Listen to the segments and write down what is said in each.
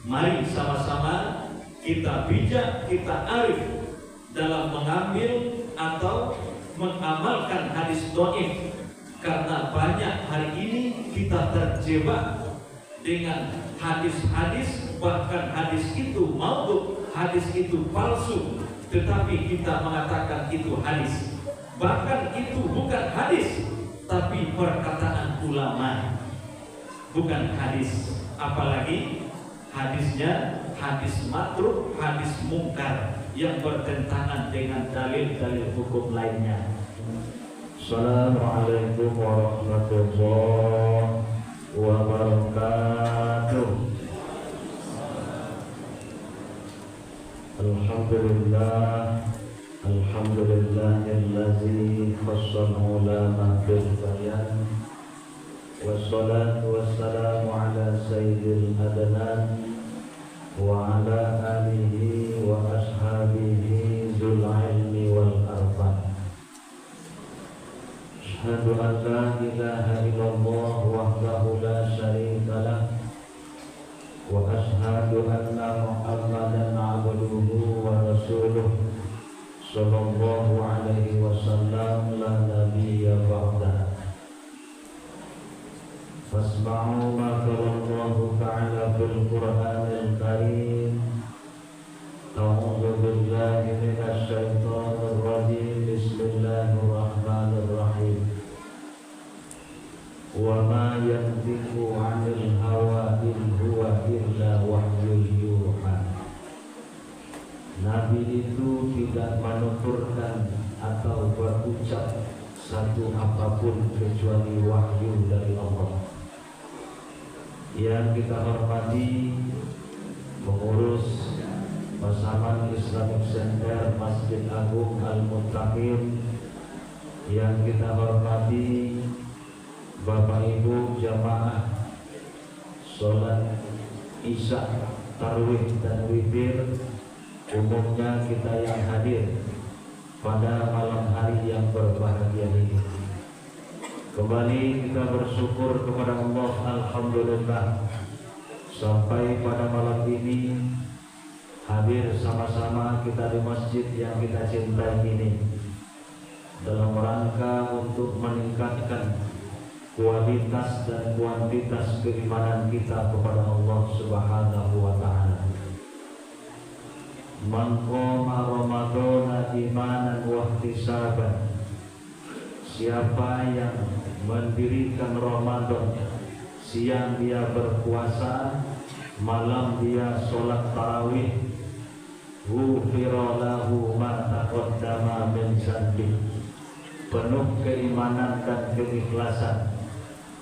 Mari sama-sama kita bijak, kita arif dalam mengambil atau mengamalkan hadis dhaif, karena banyak hari ini kita terjebak dengan hadis-hadis, bahkan hadis itu maudhu, hadis itu palsu, tetapi kita mengatakan itu hadis. Bahkan itu bukan hadis, tapi perkataan ulama, bukan hadis. Apalagi hadisnya hadis matruk, hadis mungkar yang bertentangan dengan dalil-dalil hukum lainnya. Assalamualaikum warahmatullahi wabarakatuh. Alhamdulillah, alhamdulillahillazi khassal ulama bil bayan, wassalatu wassalamu ala sayyidil adnan wa ala alihi wa ashabihi zul ilmi wal arfan. Asyhadu an la ilaha illallah wahdahu la syarika lah, wa asyhadu anna Muhammadan abduhu wa rasuluh sallallahu alaihi wasallam la nabiyya ba'dah. Fasma'u ma qala Allah ta'ala fil Qur'anil Karim. A'udzu billahi minasy syaithanir rajim. Bismillahirrahmanirrahim. Wa ma yantiqu 'anil hawa in huwa illa wahyun yuha. Nabi itu tidak menuturkan atau berucap satu apapun kecuali wahyu dari Allah. Yang kita hormati pengurus Pasaman Islamic Center Masjid Agung Al-Muttaqin, yang kita hormati Bapak Ibu jamaah sholat Isya, Tarawih dan Witir, umumnya kita yang hadir pada malam hari yang berbahagia ini. Kembali kita bersyukur kepada Allah, alhamdulillah, sampai pada malam ini hadir sama-sama kita di masjid yang kita cintai ini, dalam rangka untuk meningkatkan kualitas dan kuantitas keimanan kita kepada Allah Subhanahu wa ta'ala. Man qama Ramadhana imanan wa ihtisaban. Siapa yang mendirikan Ramadan, siang dia berpuasa, malam dia sholat tarawih, ghufira lahu ma taqaddama min dzanbi. Penuh keimanan dan keikhlasan,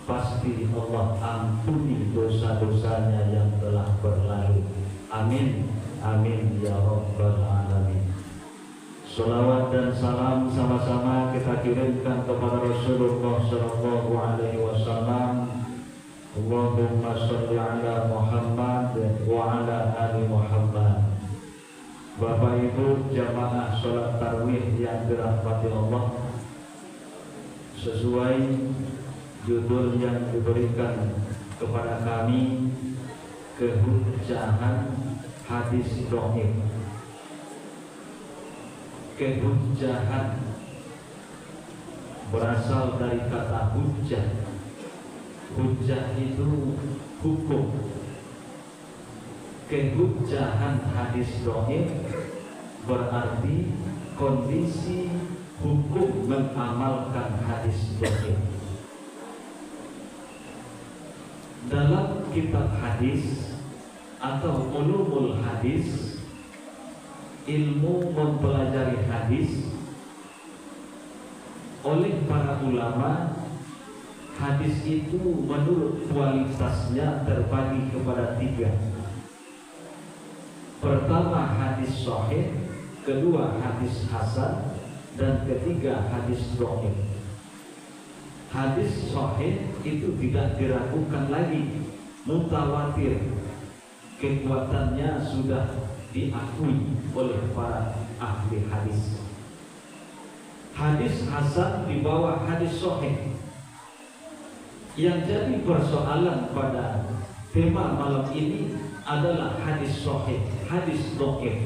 pasti Allah ampuni dosa-dosanya yang telah berlalu. Amin, amin ya rabbal alamin. Salawat dan salam sama-sama kita kirimkan kepada Rasulullah sallallahu alaihi wasallam. Allahumma sholli ala Muhammad wa ala ali Muhammad. Bapak Ibu jamaah sholat tarawih yang dirahmati Allah, sesuai judul yang diberikan kepada kami, kehujjahan hadis dhaif. Kehujjahan berasal dari kata hujjah. Hujjah itu hukum. Kehujjahan hadis dhaif berarti kondisi hukum mengamalkan hadis dhaif. Dalam kitab hadis atau ulumul hadis, ilmu mempelajari hadis, oleh para ulama, hadis itu menurut kualitasnya terbagi kepada tiga. Pertama hadis sahih, kedua hadis hasan, dan ketiga hadis dhaif. Hadis sahih itu tidak diragukan lagi, mutawatir, kekuatannya sudah diakui oleh para ahli hadis. Hadis hasan di bawah hadis sahih. Yang jadi persoalan pada tema malam ini, adalah hadis sahih, hadis dhaif.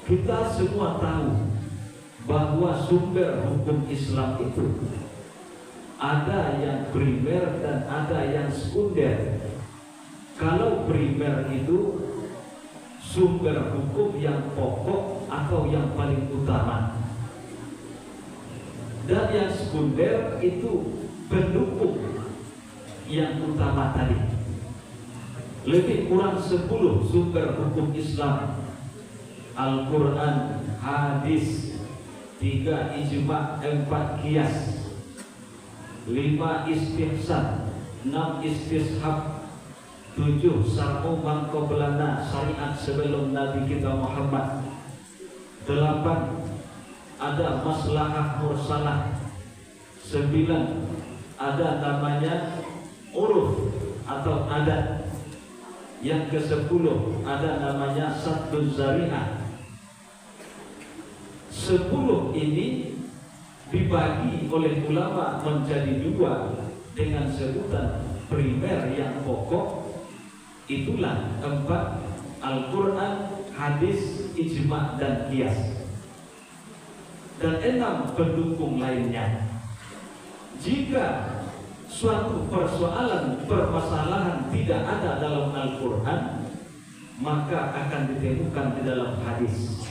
Kita semua tahu bahwa sumber hukum Islam itu ada yang primer dan ada yang sekunder. Kalau primer itu sumber hukum yang pokok atau yang paling utama, dan yang sekunder itu pendukung yang utama tadi. Lebih kurang 10 sumber hukum Islam: Al-Quran, hadis, 3 ijma', 4 qiyas, 5 istihsan, 6 istishab, 7 sar'u man qablana, syariat sebelum Nabi kita Muhammad, 8 ada maslahah mursalah, 9 ada namanya uruf atau adat, yang ke-10 ada namanya sadduz zari'ah. 10 ini dibagi oleh ulama menjadi 2 dengan sebutan primer yang pokok. Itulah 4: Al-Quran, hadis, ijma' dan qiyas, dan 6 pendukung lainnya. Jika suatu permasalahan tidak ada dalam Al-Quran, maka akan ditemukan di dalam hadis.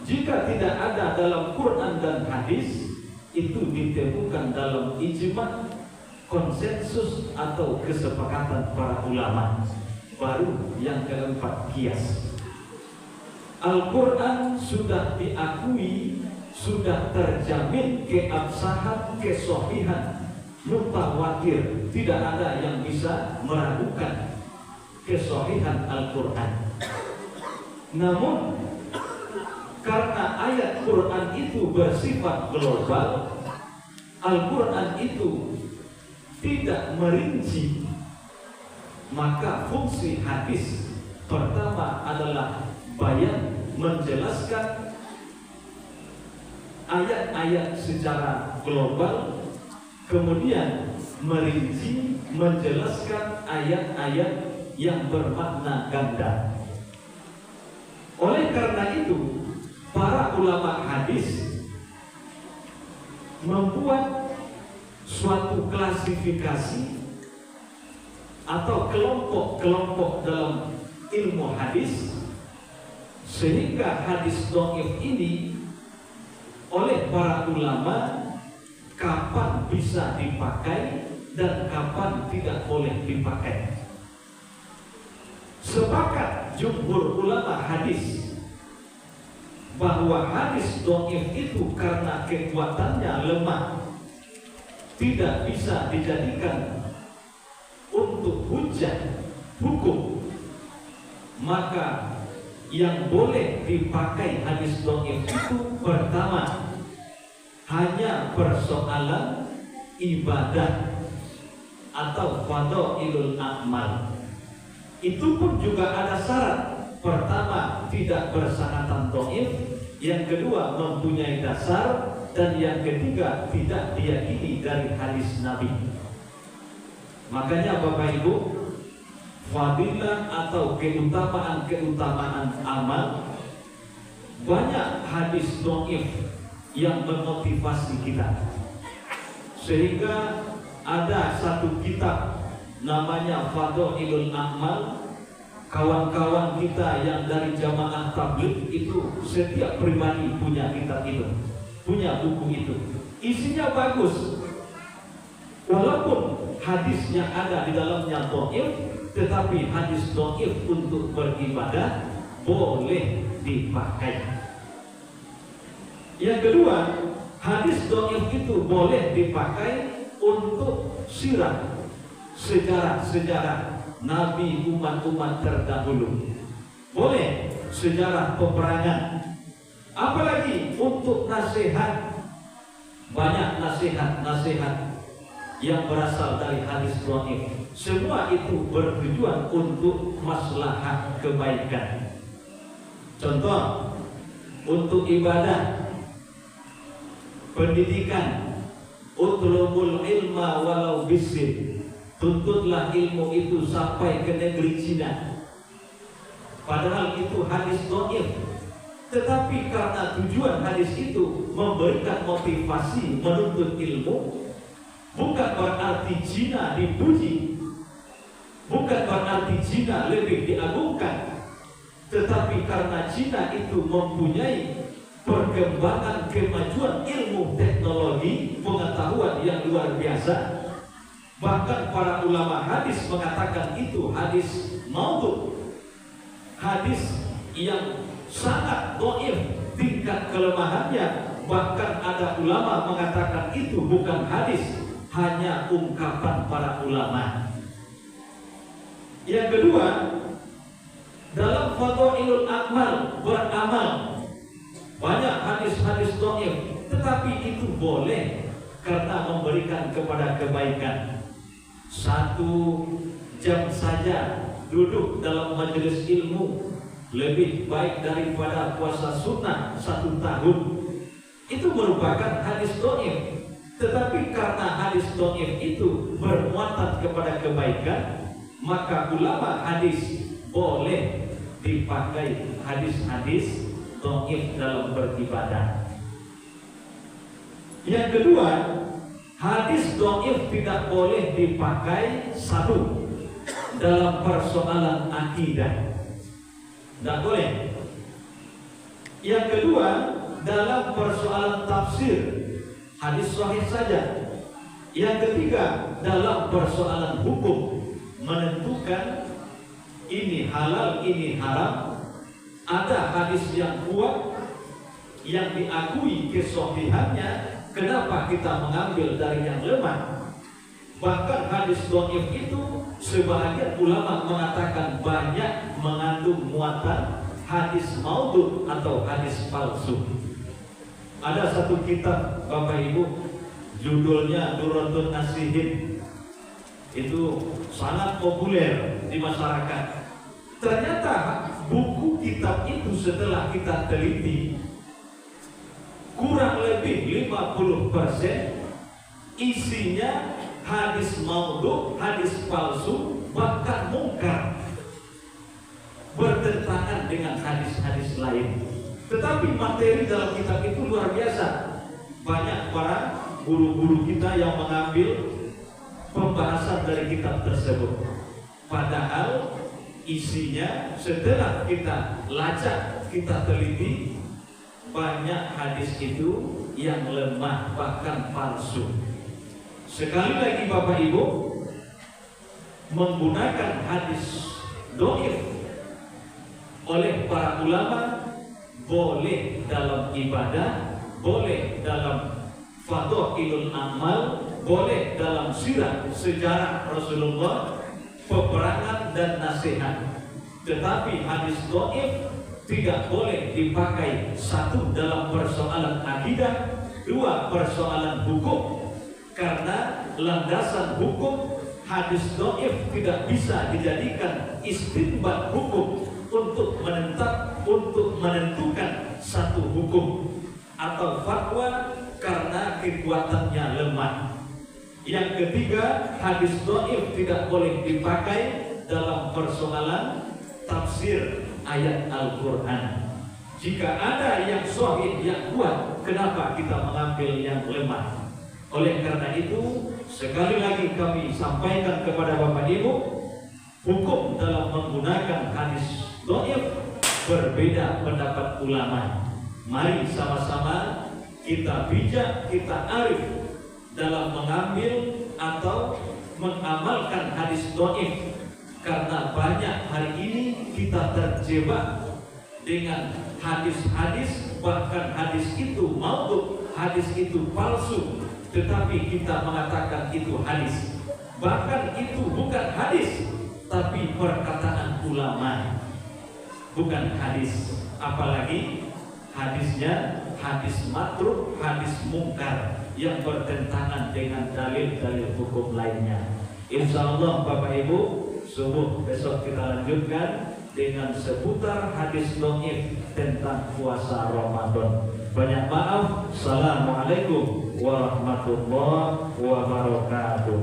Jika tidak ada dalam Quran dan hadis, itu ditemukan dalam ijma', konsensus atau kesepakatan para ulama. Baru yang keempat, qiyas. Al-Quran sudah diakui, sudah terjamin keabsahan, kesohihan, mutawatir, tidak ada yang bisa meragukan kesohihan Al-Quran. Namun karena ayat Quran itu bersifat global, Al-Quran itu tidak merinci, maka fungsi hadis pertama adalah bayan, menjelaskan ayat-ayat secara global, kemudian merinci, menjelaskan ayat-ayat yang bermakna ganda. Oleh karena itu, para ulama hadis membuat suatu klasifikasi atau kelompok-kelompok dalam ilmu hadis, sehingga hadis dhaif ini oleh para ulama kapan bisa dipakai dan kapan tidak boleh dipakai. Sepakat jumhur ulama hadis bahwa hadis dhaif itu karena kekuatannya lemah, tidak bisa dijadikan untuk hujjah hukum, maka yang boleh dipakai hadis dhaif itu pertama hanya persoalan ibadah atau fadhailul a'mal. Itu pun juga ada syarat. Pertama, tidak bersangatan dhaif, yang kedua mempunyai dasar, dan yang ketiga tidak diyakini dari hadis Nabi. Makanya Bapak Ibu, fadilah atau keutamaan amal, banyak hadis dhaif yang memotivasi kita. Sehingga ada satu kitab namanya Fadhailul A'mal. Kawan-kawan kita yang dari jamaah tabligh itu setiap pribadi punya kitab itu, punya buku itu. Isinya bagus. Walaupun hadisnya ada di dalamnya dhaif, tetapi hadis dhaif untuk beribadah boleh dipakai. Yang kedua, hadis dhaif itu boleh dipakai untuk sirah, sejarah-sejarah Nabi, umat-umat terdahulu. Boleh sejarah peperangan. Apalagi untuk nasihat. Banyak nasihat-nasihat yang berasal dari hadis dhaif. Semua itu bertujuan untuk maslahat kebaikan. Contoh, untuk ibadah, pendidikan, utlubul ilma walau bisin. tuntutlah ilmu itu sampai ke negeri Cina. Padahal itu hadis dhaif. Tetapi karena tujuan hadis itu memberikan motivasi menuntut ilmu, bukan berarti Cina dipuji, bukan berarti Cina lebih diagungkan, tetapi karena Cina itu mempunyai perkembangan kemajuan ilmu teknologi pengetahuan yang luar biasa. Bahkan para ulama hadis mengatakan itu hadis maudhu, hadis yang sangat dhaif tingkat kelemahannya. Bahkan ada ulama mengatakan itu bukan hadis, hanya ungkapan para ulama. Yang kedua, dalam Fadhailul A'mal, beramal, banyak hadis-hadis dhaif, tetapi itu boleh karena memberikan kepada kebaikan. 1 jam saja duduk dalam majelis ilmu lebih baik daripada puasa sunnah 1 tahun. Itu merupakan hadis dhaif. Tetapi karena hadis dhaif itu bermuatan kepada kebaikan, maka ulama hadis boleh dipakai hadis-hadis dhaif dalam beribadah. Yang kedua, hadis dhaif tidak boleh dipakai dalam persoalan akidah. Tidak boleh. Yang kedua, dalam persoalan tafsir, hadis sahih saja. Yang ketiga, dalam persoalan hukum, menentukan ini halal, ini haram, ada hadis yang kuat yang diakui kesahihannya, kenapa kita mengambil dari yang lemah? Bahkan hadis dhaif itu sebagian ulama mengatakan banyak mengandung muatan hadis maudhu atau hadis palsu. Ada satu kitab Bapak Ibu, judulnya Durratun Nasihin. Itu sangat populer di masyarakat. Ternyata buku kitab itu setelah kita teliti, kurang lebih 50% isinya hadis maudhu, hadis palsu, bahkan mungkar, bertentangan dengan hadis-hadis lain. Tetapi materi dalam kitab itu luar biasa. Banyak para guru-guru kita yang mengambil pembahasan dari kitab tersebut. Padahal isinya setelah kita lacak, kita teliti, banyak hadis itu yang lemah, bahkan palsu. Sekali lagi Bapak Ibu, menggunakan hadis dhaif oleh para ulama boleh dalam ibadah, boleh dalam Fadhailul A'mal, boleh dalam sirah sejarah Rasulullah, peperangan dan nasihat. Tetapi hadis dhaif tidak boleh dipakai 1 dalam persoalan akidah, 2 persoalan hukum. Karena landasan hukum, hadis dhaif tidak bisa dijadikan istinbat hukum untuk menentukan satu hukum atau fatwa karena kekuatannya lemah. Yang ketiga, hadis dhaif tidak boleh dipakai dalam persoalan tafsir ayat Al-Quran. Jika ada yang sahih, yang kuat, kenapa kita mengambil yang lemah? Oleh karena itu, sekali lagi kami sampaikan kepada Bapak Ibu, hukum dalam menggunakan hadis dhaif berbeda pendapat ulama. Mari sama-sama kita bijak, kita arif dalam mengambil atau mengamalkan hadis dhaif. Karena banyak hari ini kita terjebak dengan hadis-hadis, bahkan hadis itu maudhu, hadis itu palsu, tetapi kita mengatakan itu hadis. Bahkan itu bukan hadis, tapi perkataan ulama, bukan hadis. Apalagi hadisnya hadis matruk, hadis mungkar yang bertentangan dengan dalil-dalil hukum lainnya. Insyaallah Bapak Ibu, subuh besok kita lanjutkan dengan seputar hadis dhaif tentang puasa Ramadan. Banyak maaf. Assalamualaikum warahmatullahi wabarakatuh.